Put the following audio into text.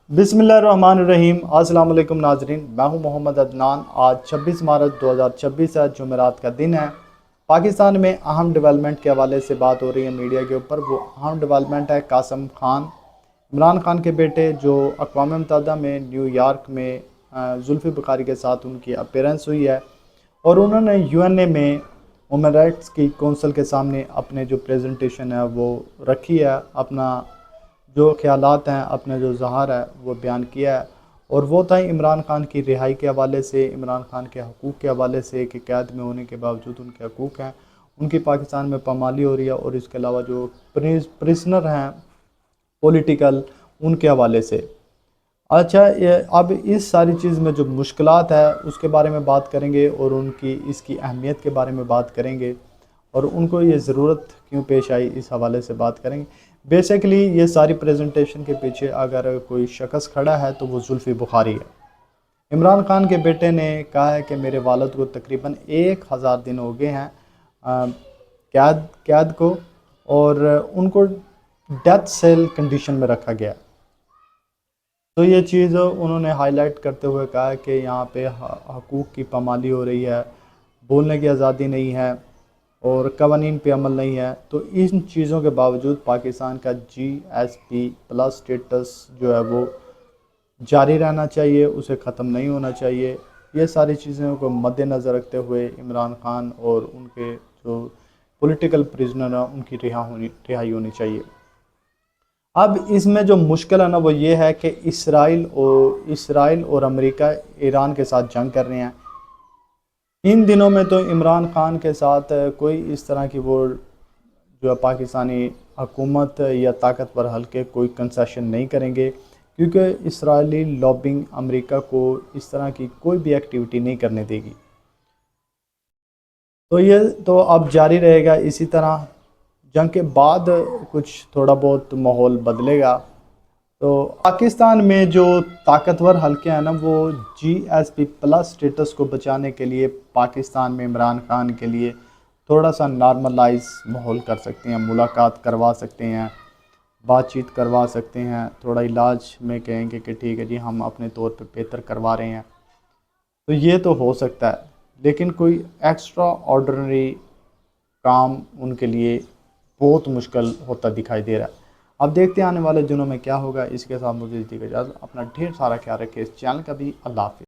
बिस्मिल्लाहिर्रहमानिर्रहीम। अस्सलाम वालेकुम नाजरीन, मैं हूं मोहम्मद अदनान। आज 26 मार्च 2026 है, जुमेरात का दिन है। पाकिस्तान में अहम डेवलपमेंट के हवाले से बात हो रही है मीडिया के ऊपर। वो अहम डेवलपमेंट है कासिम खान, इमरान खान के बेटे, जो अक़वाम मुत्तहिदा में न्यूयॉर्क में जुल्फ़ी बुखारी के साथ उनकी अपीयरेंस हुई है और उन्होंने यूएनए में ह्यूमन राइट्स की कौंसिल के सामने अपने जो प्रेजेंटेशन है वो रखी है, अपना जो ख्यालात हैं, अपने जो ज़हार है वो बयान किया है। और वो था इमरान खान की रिहाई के हवाले से, इमरान खान के हकूक़ के हवाले से कि कैद में होने के बावजूद उनके हकूक़ हैं, उनकी पाकिस्तान में पामाली हो रही है, और इसके अलावा जो प्रिजनर हैं पॉलिटिकल, उनके हवाले से। अच्छा, ये अब इस सारी चीज़ में जो मुश्किलात है उसके बारे में बात करेंगे और उनकी इसकी अहमियत के बारे में बात करेंगे और उनको ये ज़रूरत क्यों पेश आई इस हवाले से बात करेंगे। बेसिकली ये सारी प्रेजेंटेशन के पीछे अगर कोई शख्स खड़ा है तो वो जुल्फ़ी बुखारी है। इमरान खान के बेटे ने कहा है कि मेरे वालिद को तकरीबन 1000 दिन हो गए हैं कैद को, और उनको डेथ सेल कंडीशन में रखा गया। तो ये चीज़ उन्होंने हाईलाइट करते हुए कहा कि यहाँ पे हकूक़ की पामाली हो रही है, बोलने की आज़ादी नहीं है और कवानीन पे अमल नहीं है। तो इन चीज़ों के बावजूद पाकिस्तान का GSP+ स्टेटस जो है वो जारी रहना चाहिए, उसे ख़त्म नहीं होना चाहिए। ये सारी चीज़ों को मद्देनज़र रखते हुए इमरान खान और उनके जो पॉलिटिकल प्रिजनर हैं उनकी रिहाई होनी चाहिए। अब इसमें जो मुश्किल है ना वो ये है कि इसराइल और अमेरिका ईरान के साथ जंग कर रहे हैं। इन दिनों में तो इमरान खान के साथ कोई इस तरह की वो जो है पाकिस्तानी हुकूमत या ताकतवर हल्के कोई कंसेशन नहीं करेंगे, क्योंकि इसराइली लॉबिंग अमेरिका को इस तरह की कोई भी एक्टिविटी नहीं करने देगी। तो ये तो अब जारी रहेगा इसी तरह। जंग के बाद कुछ थोड़ा बहुत माहौल बदलेगा। तो पाकिस्तान में जो ताकतवर हल्के हैं ना वो GSP+ स्टेटस को बचाने के लिए पाकिस्तान में इमरान खान के लिए थोड़ा सा नॉर्मलाइज माहौल कर सकते हैं, मुलाकात करवा सकते हैं, बातचीत करवा सकते हैं, थोड़ा इलाज में कहेंगे कि ठीक है जी हम अपने तौर पे बेहतर करवा रहे हैं। तो ये तो हो सकता है, लेकिन कोई एक्स्ट्रा ऑर्डिनरी काम उनके लिए बहुत मुश्किल होता दिखाई दे रहा है। अब देखते हैं आने वाले दिनों में क्या होगा। इसके साथ मुझे दीजिए इजाज़त। अपना ढेर सारा ख्याल रखें। इस चैनल का भी। अल्लाह हाफ़िज़।